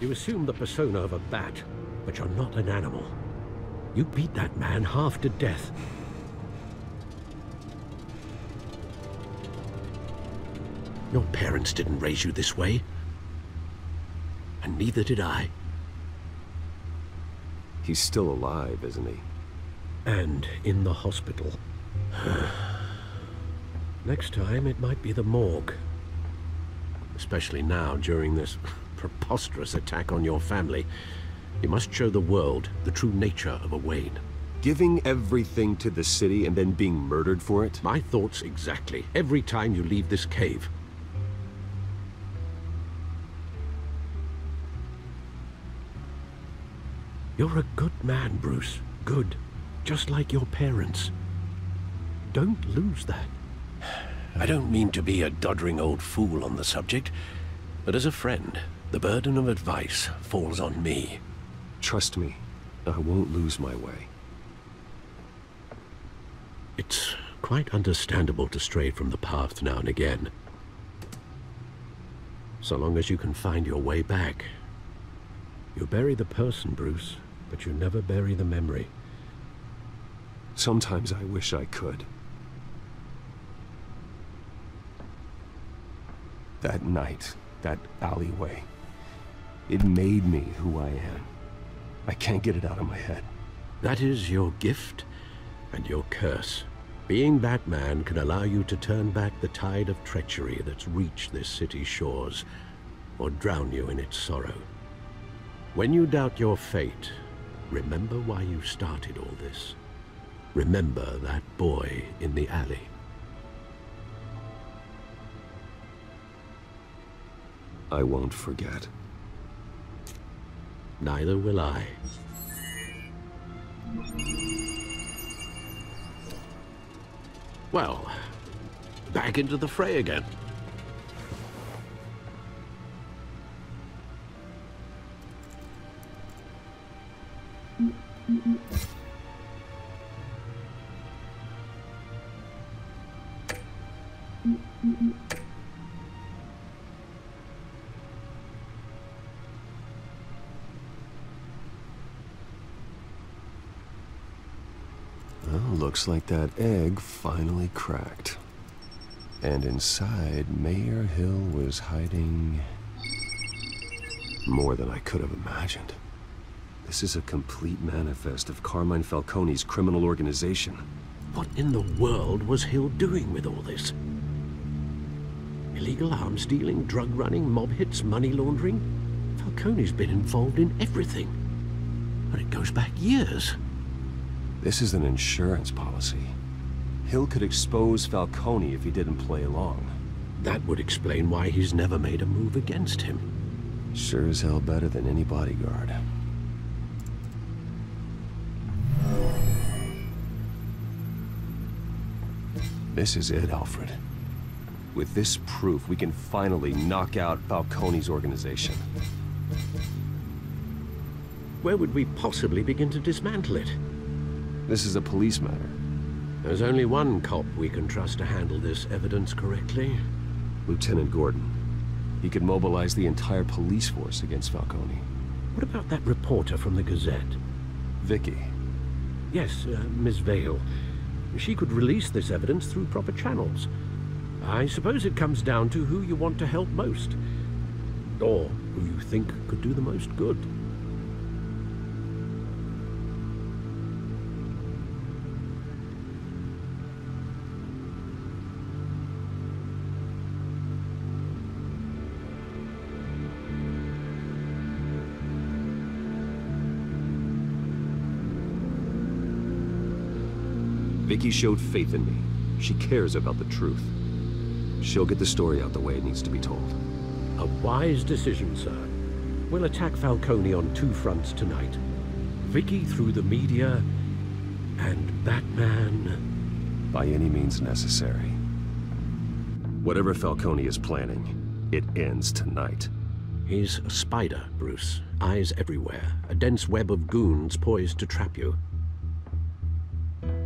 You assume the persona of a bat, but you're not an animal. You beat that man half to death. Your parents didn't raise you this way. And neither did I. He's still alive, isn't he? And in the hospital. Next time, it might be the morgue. Especially now, during this preposterous attack on your family. You must show the world the true nature of a Wayne. Giving everything to the city and then being murdered for it? My thoughts exactly. Every time you leave this cave. You're a good man, Bruce. Good. Just like your parents. Don't lose that. I don't mean to be a doddering old fool on the subject, but as a friend, the burden of advice falls on me. Trust me, I won't lose my way. It's quite understandable to stray from the path now and again. So long as you can find your way back. You bury the person, Bruce, but you never bury the memory. Sometimes I wish I could. That night, that alleyway, it made me who I am. I can't get it out of my head. That is your gift and your curse. Being Batman can allow you to turn back the tide of treachery that's reached this city's shores, or drown you in its sorrow. When you doubt your fate, remember why you started all this. Remember that boy in the alley. I won't forget. Neither will I. Well, back into the fray again. Well, looks like that egg finally cracked. And inside, Mayor Hill was hiding more than I could have imagined. This is a complete manifest of Carmine Falcone's criminal organization. What in the world was Hill doing with all this? Illegal arms dealing, drug running, mob hits, money laundering? Falcone's been involved in everything. And it goes back years. This is an insurance policy. Hill could expose Falcone if he didn't play along. That would explain why he's never made a move against him. Sure as hell better than any bodyguard. This is it, Alfred. With this proof, we can finally knock out Falcone's organization. Where would we possibly begin to dismantle it? This is a police matter. There's only one cop we can trust to handle this evidence correctly. Lieutenant Gordon. He could mobilize the entire police force against Falcone. What about that reporter from the Gazette? Vicky. Yes, Miss Vale. She could release this evidence through proper channels. I suppose it comes down to who you want to help most. Or who you think could do the most good. Vicky showed faith in me. She cares about the truth. She'll get the story out the way it needs to be told. A wise decision, sir. We'll attack Falcone on two fronts tonight. Vicky through the media, and Batman... by any means necessary. Whatever Falcone is planning, it ends tonight. He's a spider, Bruce. Eyes everywhere. A dense web of goons poised to trap you.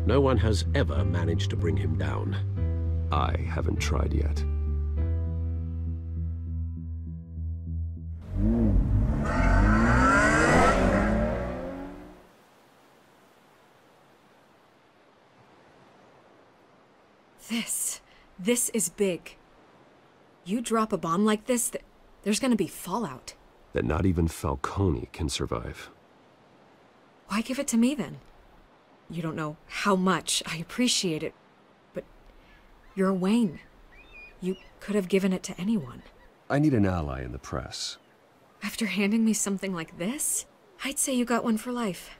No one has ever managed to bring him down. I haven't tried yet. This is big. You drop a bomb like this, there's gonna be fallout. That not even Falcone can survive. Why give it to me then? You don't know how much I appreciate it, but you're Wayne. You could have given it to anyone. I need an ally in the press. After handing me something like this, I'd say you got one for life.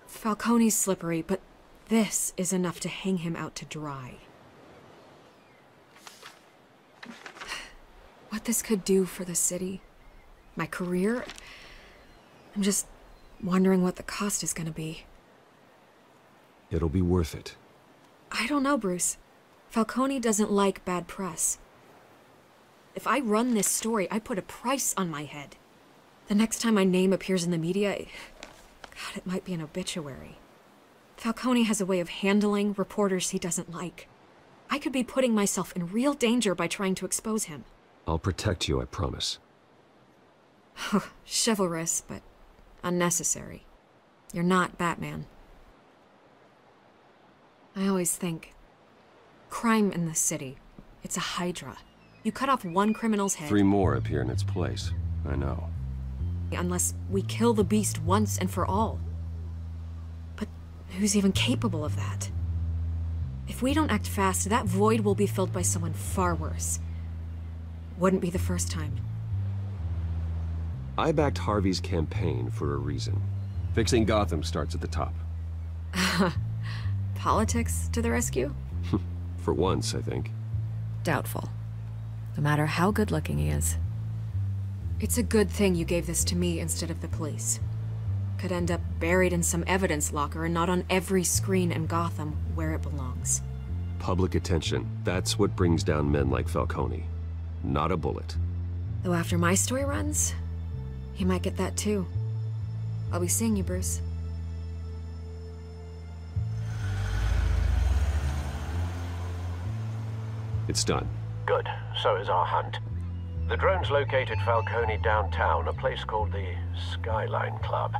Falcone's slippery, but this is enough to hang him out to dry. What this could do for the city, my career, I'm just wondering what the cost is gonna be. It'll be worth it. I don't know, Bruce. Falcone doesn't like bad press. If I run this story, I put a price on my head. The next time my name appears in the media, God, it might be an obituary. Falcone has a way of handling reporters he doesn't like. I could be putting myself in real danger by trying to expose him. I'll protect you, I promise. Chivalrous, but unnecessary. You're not Batman. I always think, crime in the city, it's a hydra. You cut off one criminal's head. 3 more appear in its place. I know. Unless we kill the beast once and for all. But who's even capable of that? If we don't act fast, that void will be filled by someone far worse. Wouldn't be the first time. I backed Harvey's campaign for a reason. Fixing Gotham starts at the top. Politics to the rescue? For once, I think. Doubtful. No matter how good-looking he is. It's a good thing you gave this to me instead of the police. Could end up buried in some evidence locker and not on every screen in Gotham where it belongs. Public attention. That's what brings down men like Falcone. Not a bullet. Though after my story runs, he might get that too. I'll be seeing you, Bruce. It's done. Good. So is our hunt. The drone's located Falcone downtown, a place called the Skyline Club.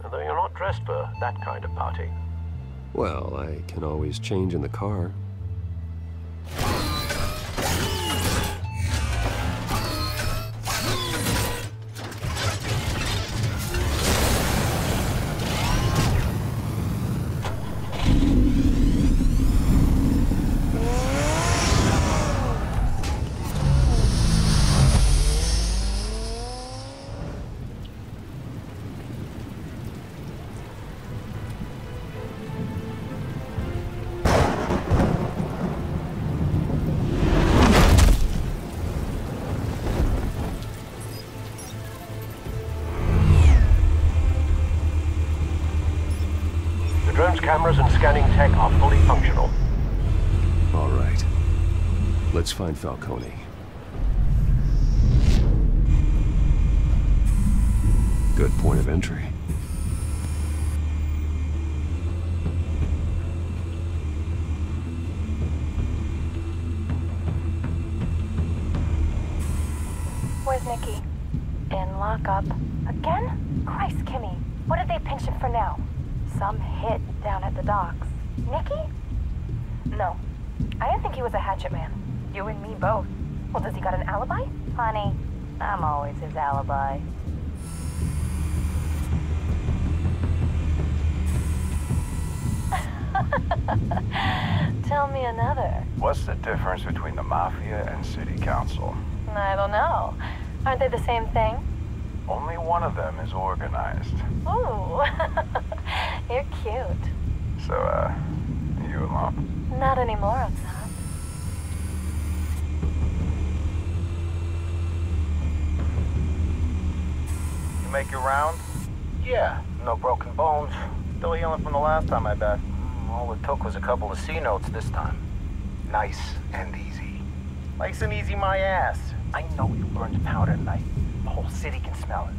Although you're not dressed for that kind of party. Well, I can always change in the car. Drone's cameras and scanning tech are fully functional. All right. Let's find Falcone. Good point of entry. Where's Nicky? In lockup. Again? Christ, Kimmy. What did they pinch him for now? Some hit down at the docks. Nicky? No. I didn't think he was a hatchet man. You and me both. Well, does he got an alibi? Honey, I'm always his alibi. Tell me another. What's the difference between the Mafia and City Council? I don't know. Aren't they the same thing? Only one of them is organized. Ooh. You're cute. So, you alone? Not anymore, I'm not. You make your round? Yeah, no broken bones. Still healing from the last time, I bet. All it took was a couple of C notes this time. Nice and easy. Nice and easy, my ass. I know you burned powder tonight. The whole city can smell it.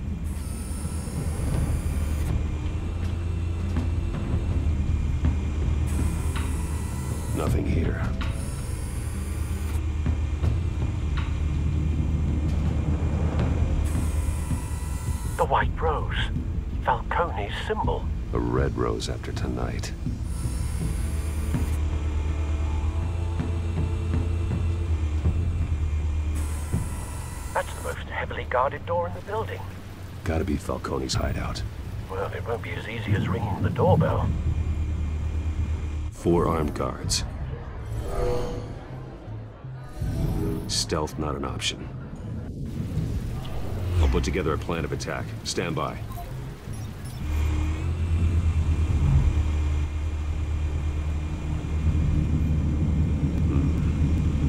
Nothing here. The White Rose. Falcone's symbol. A red rose after tonight. That's the most heavily guarded door in the building. Gotta be Falcone's hideout. Well, it won't be as easy as ringing the doorbell. 4 armed guards. Stealth not an option. I'll put together a plan of attack. Stand by.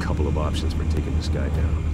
Couple of options for taking this guy down.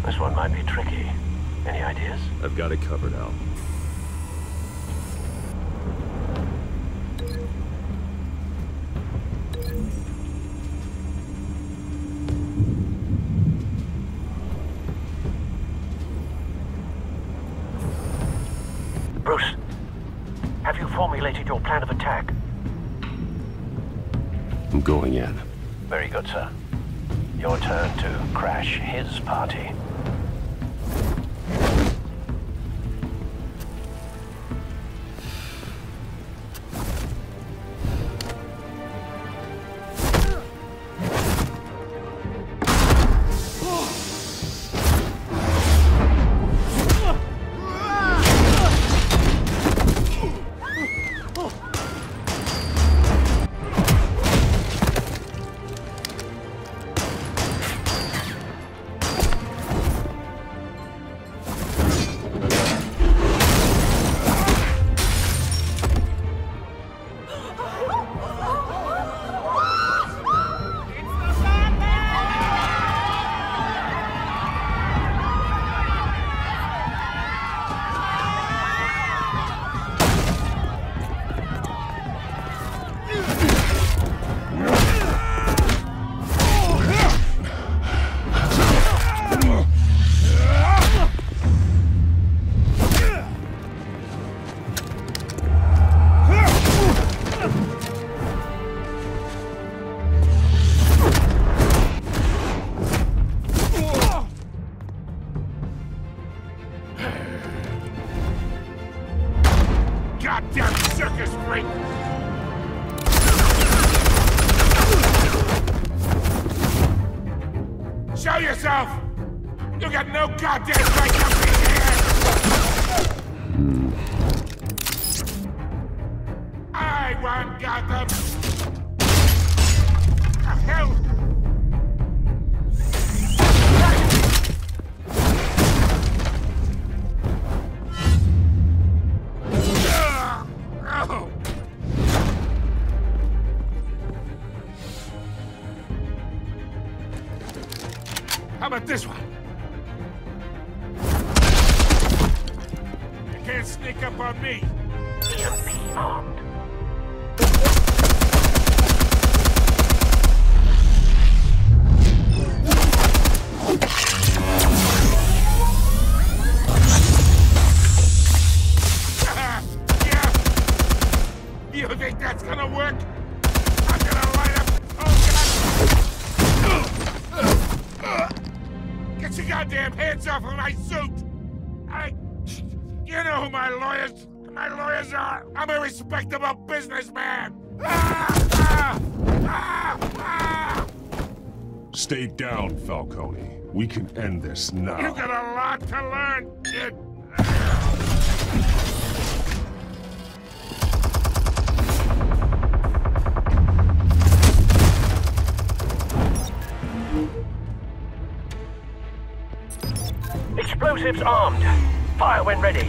This one might be tricky. Any ideas? I've got it covered, Al. Bruce, have you formulated your plan of attack? I'm going in. Very good, sir. Your turn to crash his party. Goddamn circus freak! Show yourself! You got no goddamn right to be here! I want Gotham! The hell? How about this one? You can't sneak up on me. EMP armed. Yeah. You think that's gonna work? I'm gonna light up. Oh, get your goddamn hands off of my suit! You know who my lawyers are! I'm a respectable businessman! Stay down, Falcone. We can end this now. You got a lot to learn, kid. Explosives armed. Fire when ready.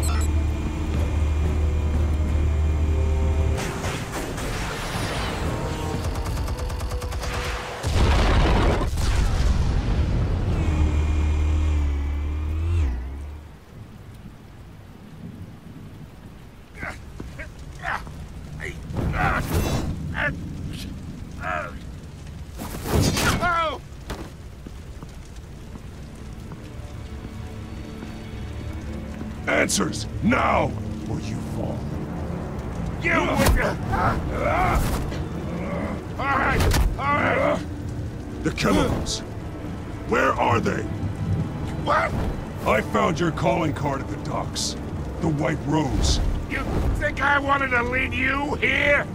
Answers, now, or you fall. You with your... All right. The chemicals. Where are they? What? I found your calling card at the docks. The White Rose. You think I wanted to lead you here?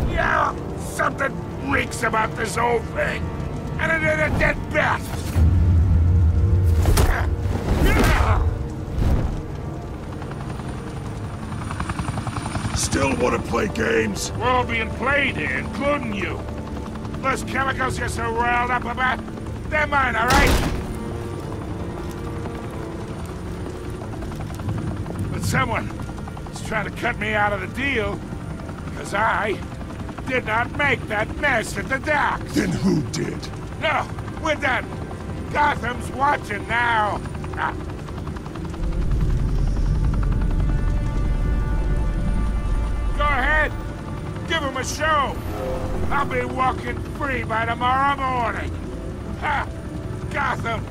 Yeah, something reeks about this whole thing. And it ain't a dead bat. Still want to play games? We're all being played here, including you. Those chemicals you're so riled up about, they're mine, all right? But someone is trying to cut me out of the deal, because I did not make that mess at the docks. Then who did? No, we're done. Gotham's watching now. Go ahead. Give him a show. I'll be walking free by tomorrow morning. Ha! Gotham.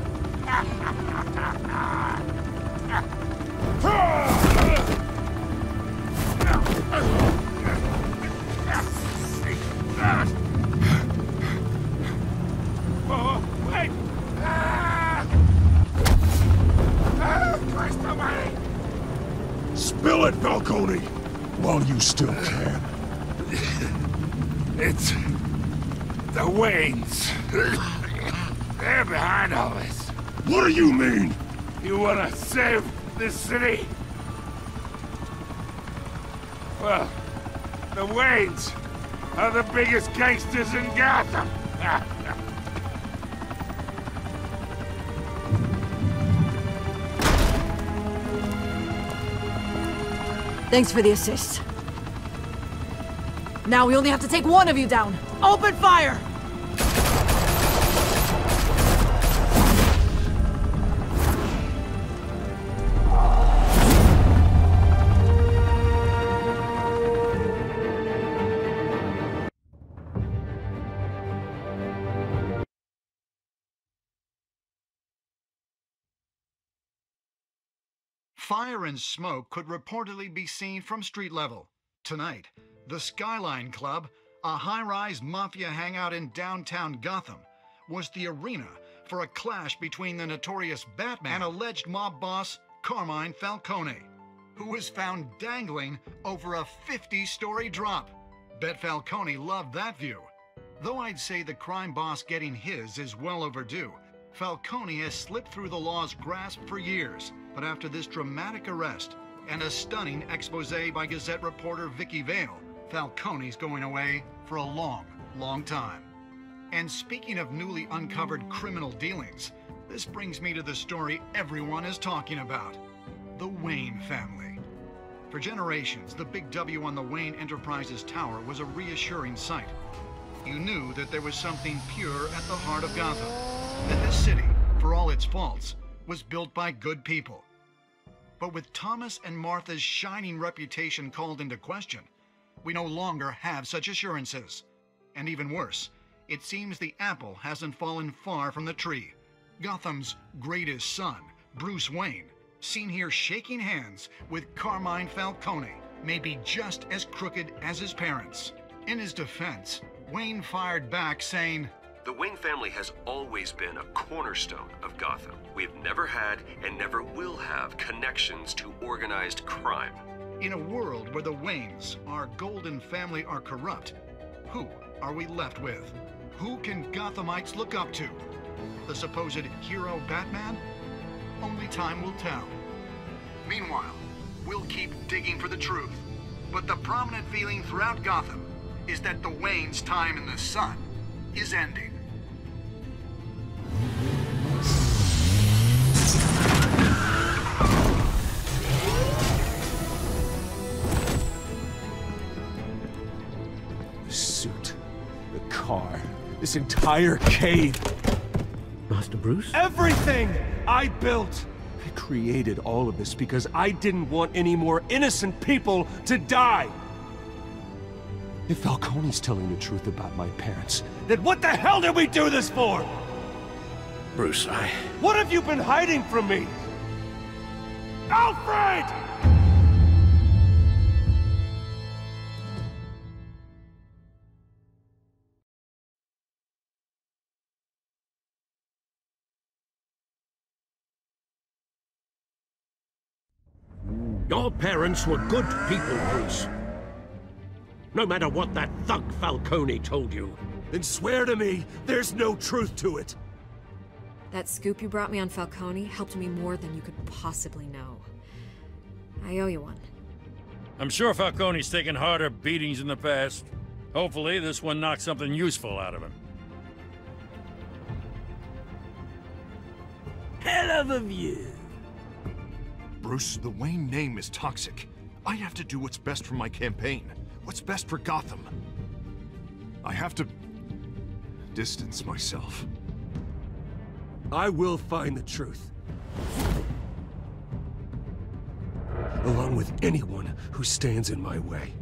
Oh, wait. Christ almighty. Spill it, Falcone, while you still can. It's the Waynes. They're behind all this. What do you mean? You wanna save this city? Well, the Waynes are the biggest gangsters in Gotham. Thanks for the assist. Now we only have to take one of you down. Open fire! Fire and smoke could reportedly be seen from street level. Tonight, the Skyline Club, a high-rise mafia hangout in downtown Gotham, was the arena for a clash between the notorious Batman and alleged mob boss Carmine Falcone, who was found dangling over a 50-story drop. Bet Falcone loved that view. Though I'd say the crime boss getting his is well overdue, Falcone has slipped through the law's grasp for years. But after this dramatic arrest and a stunning expose by Gazette reporter Vicky Vale, Falcone's going away for a long, long time. And speaking of newly uncovered criminal dealings, this brings me to the story everyone is talking about: the Wayne family. For generations, the big W on the Wayne Enterprises Tower was a reassuring sight. You knew that there was something pure at the heart of Gotham, that this city, for all its faults, was built by good people. But with Thomas and Martha's shining reputation called into question, we no longer have such assurances. And even worse, it seems the apple hasn't fallen far from the tree. Gotham's greatest son, Bruce Wayne, seen here shaking hands with Carmine Falcone, may be just as crooked as his parents. In his defense, Wayne fired back saying, "The Wayne family has always been a cornerstone of Gotham. We have never had and never will have connections to organized crime." In a world where the Waynes, our golden family, are corrupt, who are we left with? Who can Gothamites look up to? The supposed hero Batman? Only time will tell. Meanwhile, we'll keep digging for the truth. But the prominent feeling throughout Gotham is that the Wayne's time in the sun is ending. The suit, the car, this entire cave. Master Bruce? Everything I built! I created all of this because I didn't want any more innocent people to die! If Falcone's telling the truth about my parents, then what the hell did we do this for? Bruce, What have you been hiding from me? Alfred! Your parents were good people, Bruce. No matter what that thug Falcone told you. Then swear to me there's no truth to it. That scoop you brought me on Falcone helped me more than you could possibly know. I owe you one. I'm sure Falcone's taken harder beatings in the past. Hopefully this one knocks something useful out of him. Hell of a view. Bruce, the Wayne name is toxic. I have to do what's best for my campaign. What's best for Gotham. I have to distance myself. I will find the truth. Along with anyone who stands in my way.